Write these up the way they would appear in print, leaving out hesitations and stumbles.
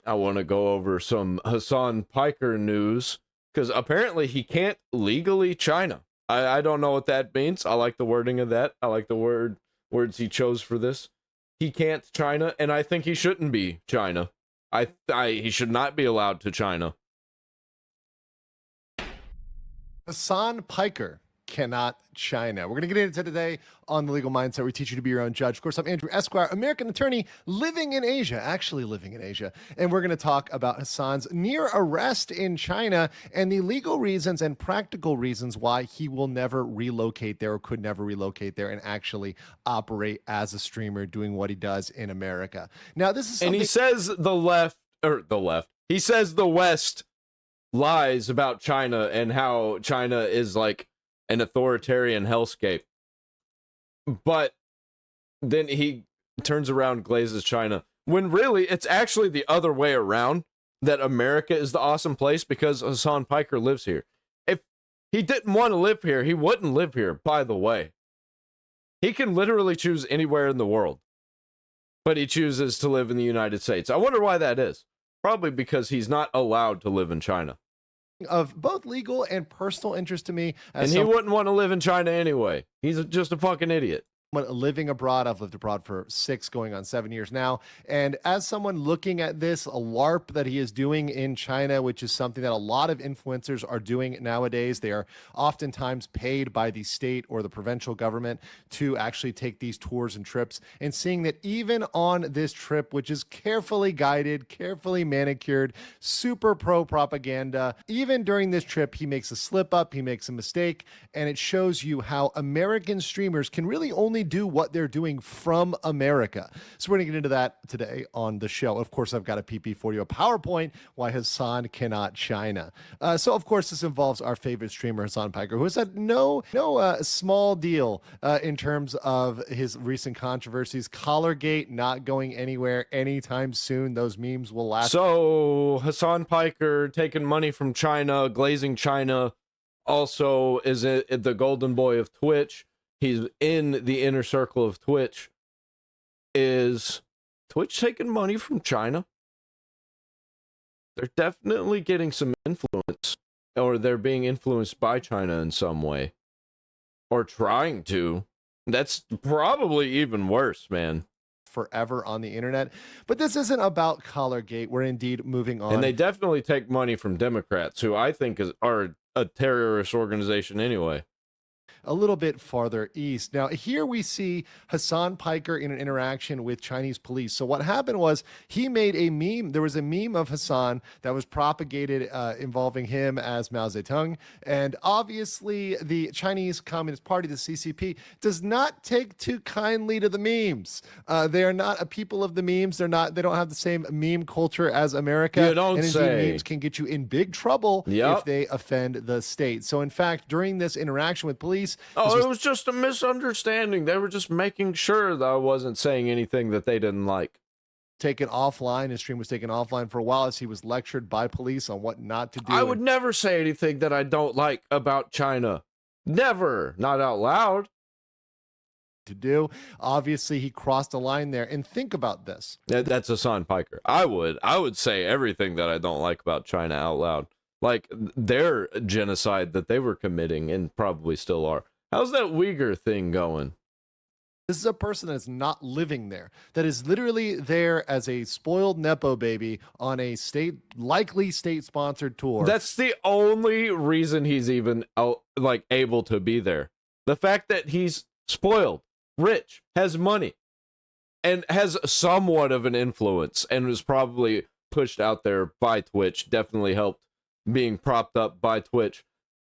I want to go over some Hasan Piker news because apparently he can't legally China. I don't know what that means. I like the wording of that. I like the words he chose for this. He can't China, and I think he shouldn't be China. He should not be allowed to China. Hasan Piker cannot China. We're going to get into today on the Legal Mindset. We teach you to be your own judge. Of course, I'm Andrew Esquire, American attorney living in Asia, actually living in Asia. And we're going to talk about Hasan's near arrest in China and the legal reasons and practical reasons why he will never relocate there or could never relocate there and actually operate as a streamer doing what he does in America. Now, this is something. And he says he says the West lies about China and how China is like an authoritarian hellscape. But then he turns around, glazes China, when really it's actually the other way around, that America is the awesome place because Hasan Piker lives here. If he didn't want to live here, he wouldn't live here, by the way. He can literally choose anywhere in the world, but he chooses to live in the United States. I wonder why that is. Probably because he's not allowed to live in China. Of both legal and personal interest to me. And he wouldn't want to live in China anyway. He's just a fucking idiot. Living abroad, I've lived abroad for 6 going on 7 years now, and as someone looking at this, a LARP that he is doing in China, which is something that a lot of influencers are doing nowadays. They are oftentimes paid by the state or the provincial government to actually take these tours and trips, and seeing that even on this trip, which is carefully guided, carefully manicured, super pro propaganda, even during this trip he makes a slip up, he makes a mistake, and it shows you how American streamers can really only do what they're doing from America. So we're going to get into that today on the show. Of course, I've got a PP for you, a PowerPoint, why Hasan cannot China. So of course, this involves our favorite streamer, Hasan Piker, who has had no small deal in terms of his recent controversies. Collargate not going anywhere anytime soon. Those memes will last. So Hasan Piker taking money from China, glazing China, also is the golden boy of Twitch. He's in the inner circle of Twitch. Is Twitch taking money from China? They're definitely getting some influence, or they're being influenced by China in some way, or trying to. That's probably even worse, man. Forever on the internet. But this isn't about Collargate. We're indeed moving on. And they definitely take money from Democrats, who I think are a terrorist organization anyway. A little bit farther east. Now, here we see Hasan Piker in an interaction with Chinese police. So what happened was he made a meme. There was a meme of Hasan that was propagated involving him as Mao Zedong. And obviously, the Chinese Communist Party, the CCP, does not take too kindly to the memes. They are not a people of the memes. They don't have the same meme culture as America. You don't and say. Memes can get you in big trouble if they offend the state. So in fact, during this interaction with police, it was just a misunderstanding. They were just making sure that I wasn't saying anything that they didn't like. Taken offline. His stream was taken offline for a while as he was lectured by police on what not to do. I would never say anything that I don't like about China. Never. Not out loud. To do. Obviously, he crossed a line there. And think about this. That's Hasan Piker. I would say everything that I don't like about China out loud. Like their genocide that they were committing and probably still are. How's that Uyghur thing going? This is a person that is not living there, that is literally there as a spoiled Nepo baby on a likely state-sponsored tour. That's the only reason he's even able to be there. The fact that he's spoiled, rich, has money, and has somewhat of an influence, and was probably pushed out there by Twitch, definitely helped being propped up by Twitch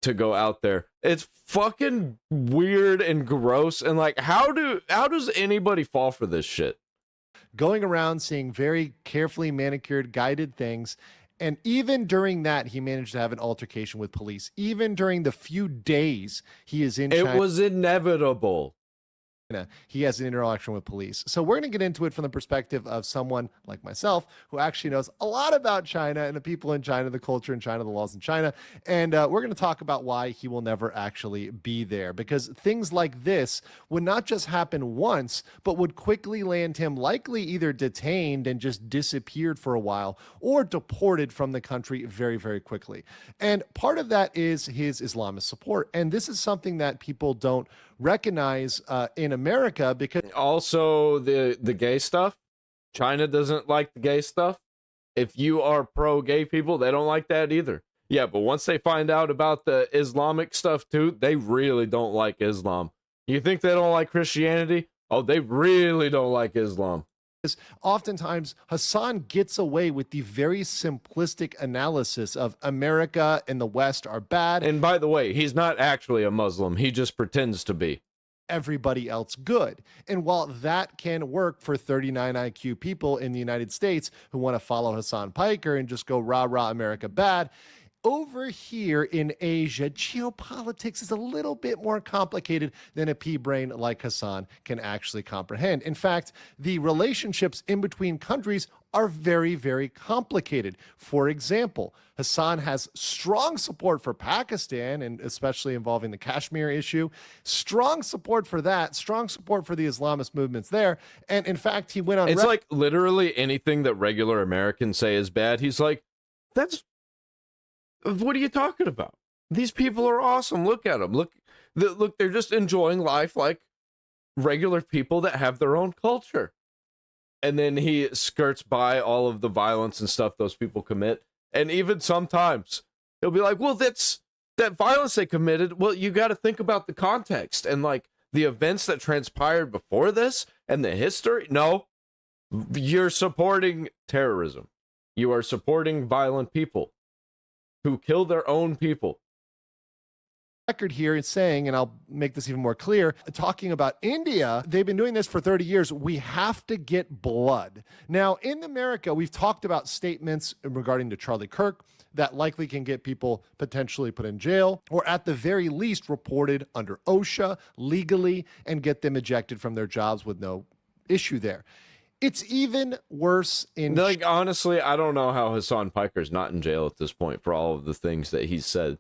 to go out there. It's fucking weird and gross, and like how does anybody fall for this shit? Going around seeing very carefully manicured, guided things. And even during that, he managed to have an altercation with police. Even during the few days he is in China. It was inevitable. he has an interaction with police. So we're going to get into it from the perspective of someone like myself who actually knows a lot about China and the people in China, the culture in China, the laws in China. And we're going to talk about why he will never actually be there, because things like this would not just happen once, but would quickly land him likely either detained and just disappeared for a while or deported from the country very, very quickly. And part of that is his Islamist support. And this is something that people don't recognize in America, because Also, the gay stuff. China doesn't like the gay stuff. If you are pro gay people, they don't like that either. Yeah, but once they find out about the Islamic stuff too, they really don't like Islam. You think they don't like Christianity? Oh, they really don't like Islam. oftentimes Hasan gets away with the very simplistic analysis of America and the West are bad, And by the way, he's not actually a Muslim. He just pretends to be. everybody else good. And while that can work for 39 IQ people in the United States who want to follow Hasan Piker and just go rah rah America bad, over here in Asia, geopolitics is a little bit more complicated than a pea brain like Hasan can actually comprehend. In fact, the relationships in between countries are very, very complicated. For example, Hasan has strong support for Pakistan, and especially involving the Kashmir issue, strong support for that, strong support for the Islamist movements there. And in fact, he went on. It's like literally anything that regular Americans say is bad. He's like, that's what are you talking about? These people are awesome. Look at them. Look, they're just enjoying life like regular people that have their own culture. And then he skirts by all of the violence and stuff those people commit. And even sometimes he'll be like, well, that violence they committed. Well, you got to think about the context and like the events that transpired before this and the history. No, you're supporting terrorism. You are supporting violent people who kill their own people. Record here is saying, and I'll make this even more clear, talking about India, they've been doing this for 30 years. We have to get blood. Now, in America, we've talked about statements regarding to Charlie Kirk that likely can get people potentially put in jail, or at the very least reported under OSHA legally and get them ejected from their jobs with no issue there. It's even worse in like, honestly, I don't know how Hasan Piker's not in jail at this point for all of the things that he's said.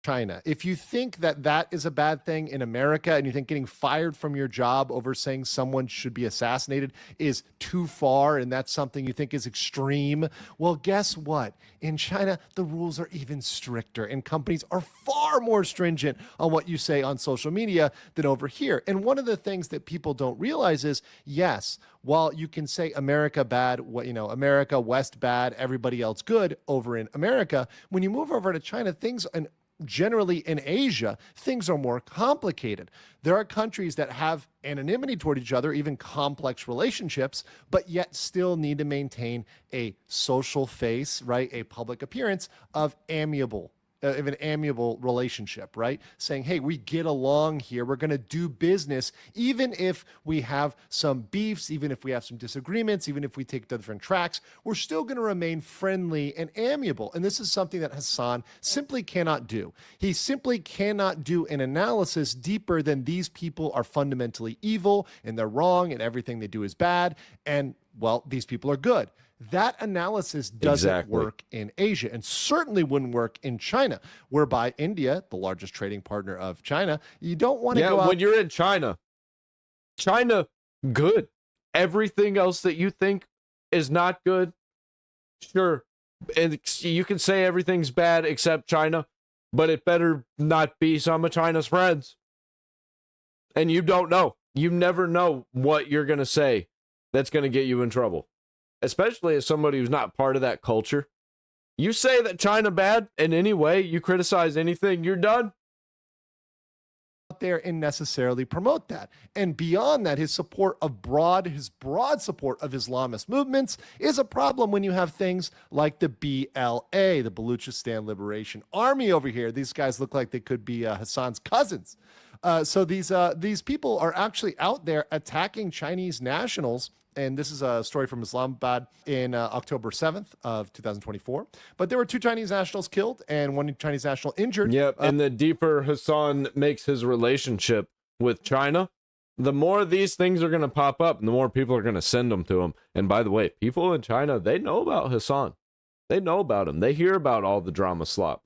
China. If you think that that is a bad thing in America, and you think getting fired from your job over saying someone should be assassinated is too far, and that's something you think is extreme, well, guess what? In China, the rules are even stricter, and companies are far more stringent on what you say on social media than over here. And one of the things that people don't realize is, yes, while you can say America bad, America West bad, everybody else good over in America, when you move over to China, things and generally in Asia, things are more complicated. There are countries that have anonymity toward each other, even complex relationships, but yet still need to maintain a social face, right? A public appearance of an amiable relationship, right? Saying, hey, we get along here. We're going to do business, even if we have some beefs, even if we have some disagreements, even if we take different tracks, we're still going to remain friendly and amiable. And this is something that Hasan simply cannot do. He simply cannot do an analysis deeper than these people are fundamentally evil and they're wrong and everything they do is bad. And well, these people are good. That analysis doesn't work in Asia, and certainly wouldn't work in China, whereby India, the largest trading partner of China, you don't want to go out. When you're in China, good. Everything else that you think is not good, sure. And you can say everything's bad except China, but it better not be some of China's friends. And you don't know. You never know what you're going to say that's going to get you in trouble. Especially as somebody who's not part of that culture. You say that China bad in any way, you criticize anything, you're done. There and necessarily promote that. And beyond that, his broad support of Islamist movements is a problem when you have things like the BLA, the Baluchistan Liberation Army over here. These guys look like they could be Hasan's cousins. So these people are actually out there attacking Chinese nationals. And this is a story from Islamabad in October 7th of 2024. But there were 2 Chinese nationals killed and 1 Chinese national injured. Yep, and the deeper Hasan makes his relationship with China, the more these things are going to pop up and the more people are going to send them to him. And by the way, people in China, they know about Hasan. They know about him. They hear about all the drama slop.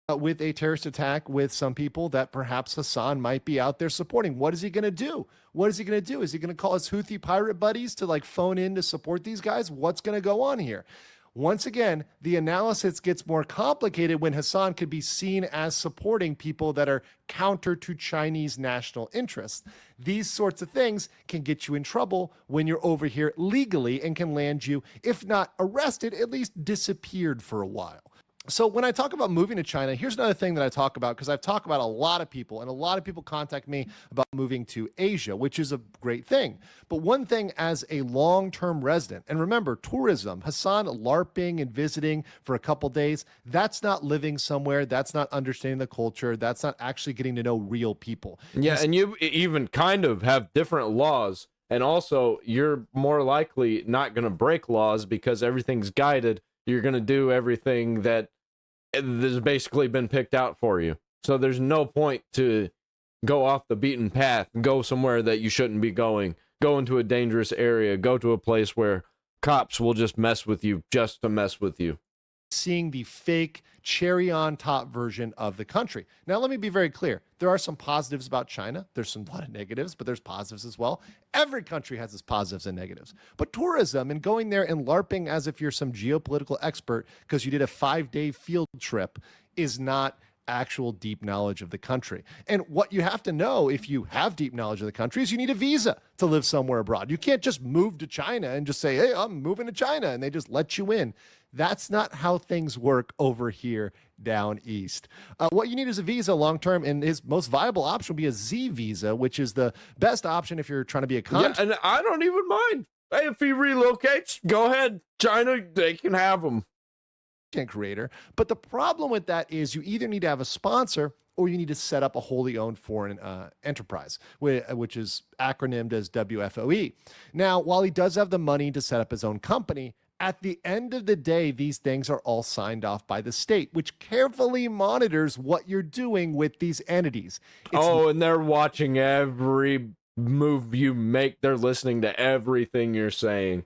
With a terrorist attack with some people that perhaps Hasan might be out there supporting. What is he going to do? What is he going to do? Is he going to call his Houthi pirate buddies to like phone in to support these guys? What's going to go on here? Once again, the analysis gets more complicated when Hasan could be seen as supporting people that are counter to Chinese national interests. These sorts of things can get you in trouble when you're over here legally and can land you, if not arrested, at least disappeared for a while. So when I talk about moving to China, here's another thing that I talk about, because I've talked about a lot of people, and a lot of people contact me about moving to Asia, which is a great thing. But one thing as a long-term resident, and remember, tourism, Hasan LARPing and visiting for a couple days, that's not living somewhere, that's not understanding the culture, that's not actually getting to know real people. Yeah, and you even kind of have different laws, and also you're more likely not going to break laws because everything's guided. You're going to do everything that has basically been picked out for you. So there's no point to go off the beaten path, go somewhere that you shouldn't be going, go into a dangerous area, go to a place where cops will just mess with you just to mess with you. Seeing the fake cherry on top version of the country. Now, let me be very clear. There are some positives about China. There's a lot of negatives, but there's positives as well. Every country has its positives and negatives. But tourism and going there and LARPing as if you're some geopolitical expert because you did a 5-day field trip is not actual deep knowledge of the country. And what you have to know if you have deep knowledge of the country is you need a visa to live somewhere abroad. You can't just move to China and just say, hey, I'm moving to China, and they just let you in. That's not how things work over here down east. What you need is a visa long-term, and his most viable option would be a Z visa, which is the best option if you're trying to be a Yeah, and I don't even mind. Hey, if he relocates, go ahead. China, they can have him. Creator. But the problem with that is you either need to have a sponsor or you need to set up a wholly owned foreign enterprise, which is acronymed as WFOE. Now, while he does have the money to set up his own company, at the end of the day, these things are all signed off by the state, which carefully monitors what you're doing with these entities. And they're watching every move you make. They're listening to everything you're saying.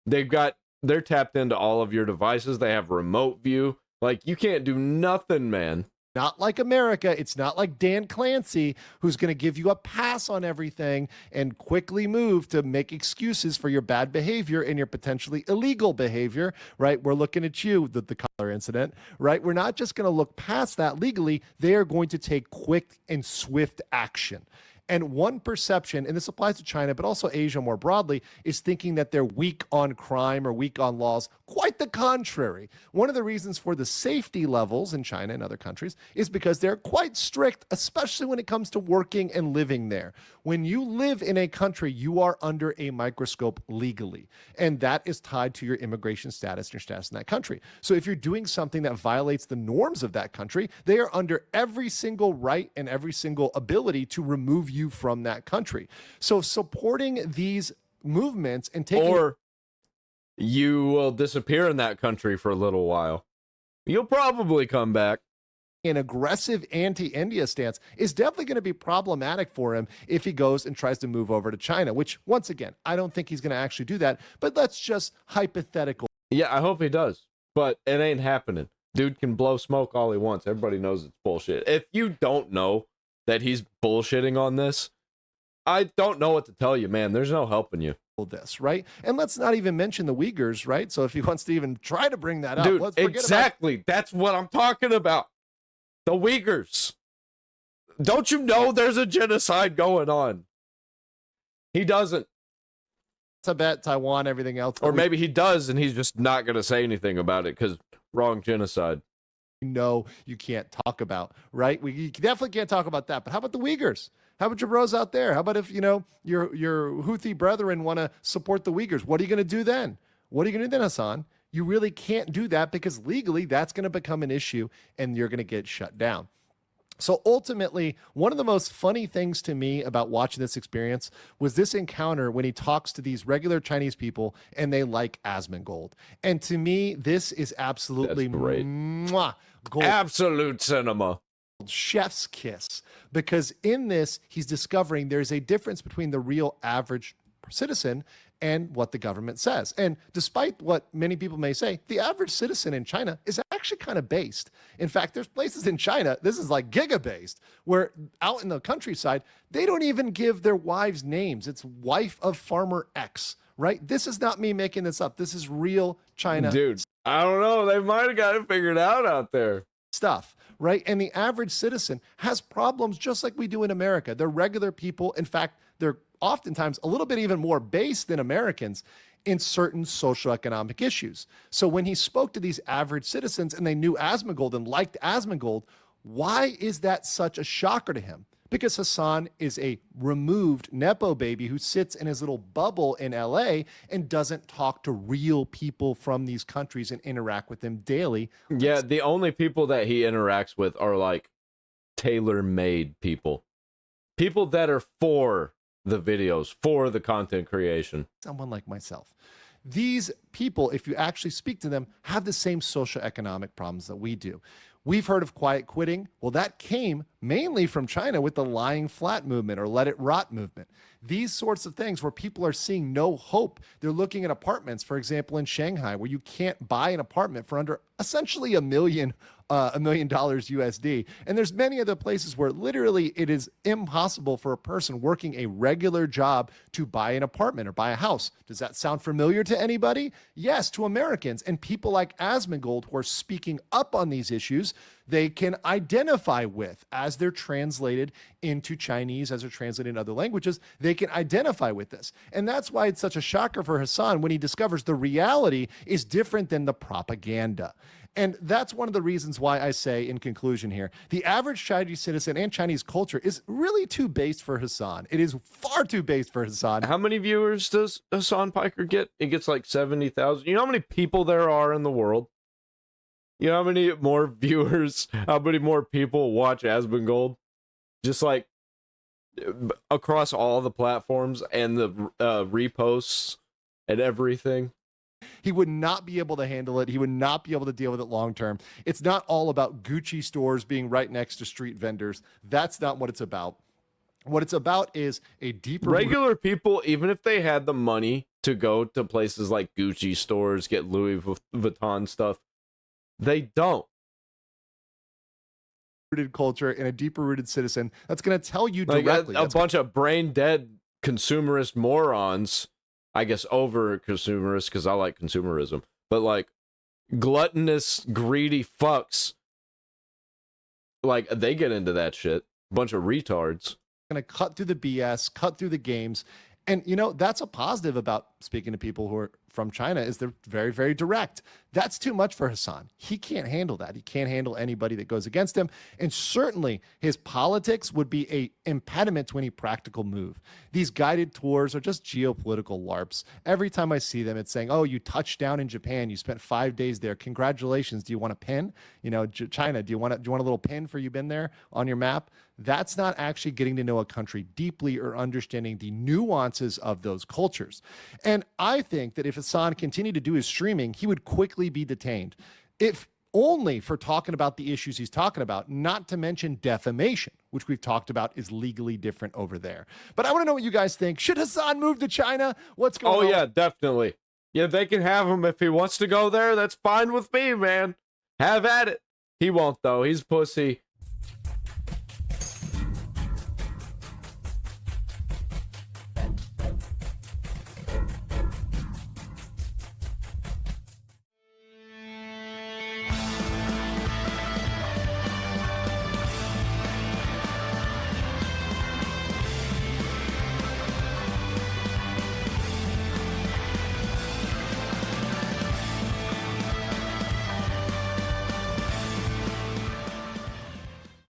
They're tapped into all of your devices. They have remote view. Like, you can't do nothing, man. Not like America. It's not like Dan Clancy, who's going to give you a pass on everything and quickly move to make excuses for your bad behavior and your potentially illegal behavior, right? We're looking at you, the collar incident, right? We're not just going to look past that legally. They are going to take quick and swift action. And one perception, and this applies to China, but also Asia more broadly, is thinking that they're weak on crime or weak on laws. Quite the contrary. One of the reasons for the safety levels in China and other countries is because they're quite strict, especially when it comes to working and living there. When you live in a country, you are under a microscope legally, and that is tied to your immigration status and your status in that country. So if you're doing something that violates the norms of that country, they are under every single right and every single ability to remove you from that country. So supporting these movements and taking... Or you will disappear in that country for a little while. You'll probably come back. An aggressive anti-India stance is definitely going to be problematic for him if he goes and tries to move over to China, which, once again, I don't think he's going to actually do that, but that's just hypothetical. Yeah, I hope he does, but it ain't happening. Dude can blow smoke all he wants. Everybody knows it's bullshit. If you don't know that he's bullshitting on this, I don't know what to tell you, man. There's no helping you. This, right? And let's not even mention the Uyghurs, right? So if he wants to even try to bring that up, dude, let's forget exactly. That's what I'm talking about. The Uyghurs. Don't you know there's a genocide going on? He doesn't. Tibet, Taiwan, everything else. Or maybe he does, and he's just not going to say anything about it because wrong genocide. No, you can't talk about, right? You definitely can't talk about that. But how about the Uyghurs? How about your bros out there? How about if, your Houthi brethren want to support the Uyghurs? What are you going to do then? What are you going to do then, Hasan? You really can't do that because legally that's going to become an issue and you're going to get shut down. So ultimately, one of the most funny things to me about watching this experience was this encounter when he talks to these regular Chinese people and they like Asmongold. And to me, this is absolutely great. Gold. Absolute cinema. Chef's kiss. because in this, he's discovering there's a difference between the real average citizen and what the government says. And despite what many people may say, the average citizen in China is actually kind of based. In fact, there's places in China, this is like giga-based, where out in the countryside, they don't even give their wives names. It's wife of farmer X, right? This is not me making this up. This is real China. Dude, I don't know. They might have got it figured out there. Stuff, right? And the average citizen has problems just like we do in America. They're regular people. In fact, they're oftentimes a little bit even more based than Americans in certain socioeconomic issues. So when he spoke to these average citizens and they knew Asmongold and liked Asmongold, why is that such a shocker to him? Because Hasan is a removed Nepo baby who sits in his little bubble in LA and doesn't talk to real people from these countries and interact with them daily. Yeah, the only people that he interacts with are like tailor-made people. People that are for the videos, for the content creation. Someone like myself. These people, if you actually speak to them, have the same socioeconomic problems that we do. We've heard of quiet quitting. Well, that came mainly from China with the lying flat movement or let it rot movement. These sorts of things where people are seeing no hope. They're looking at apartments, for example, in Shanghai, where you can't buy an apartment for under essentially $1 million USD. And there's many other places where literally it is impossible for a person working a regular job to buy an apartment or buy a house. Does that sound familiar to anybody? Yes, to Americans. And people like Asmongold who are speaking up on these issues, they can identify with as they're translated into Chinese, as they're translated in other languages, they can identify with this. And that's why it's such a shocker for Hasan when he discovers the reality is different than the propaganda. And that's one of the reasons why I say, in conclusion here, the average Chinese citizen and Chinese culture is really too based for Hasan. It is far too based for Hasan. How many viewers does Hasan Piker get? He gets like 70,000. You know how many people there are in the world? You know how many more viewers, how many more people watch Asmongold? Just like across all the platforms and the reposts and everything. He would not be able to handle it. He would not be able to deal with it long term. It's not all about Gucci stores being right next to street vendors. That's not what it's about. What it's about is a deeper... Regular people, even if they had the money to go to places like Gucci stores, get Louis Vuitton stuff, they don't. Rooted culture and a deeper rooted citizen that's going to tell you like directly. A bunch of brain dead consumerist morons. I guess over consumerist because I like consumerism, but like gluttonous, greedy fucks, like they get into that shit. Bunch of retards. Going to cut through the BS, cut through the games. And, you know, that's a positive about speaking to people who are from China is they're very, very direct. That's too much for Hasan. He can't handle that. He can't handle anybody that goes against him. And certainly his politics would be a impediment to any practical move. These guided tours are just geopolitical LARPs. Every time I see them, it's saying, oh, you touched down in Japan. You spent 5 days there. Congratulations. Do you want a pin? You know, China, do you want a little pin for you been there on your map? That's not actually getting to know a country deeply or understanding the nuances of those cultures. And I think that if Hasan continued to do his streaming, he would quickly be detained. If only for talking about the issues he's talking about, not to mention defamation, which we've talked about is legally different over there. But I want to know what you guys think. Should Hasan move to China? What's going on? Oh, yeah, definitely. Yeah, they can have him if he wants to go there. That's fine with me, man. Have at it. He won't, though. He's pussy.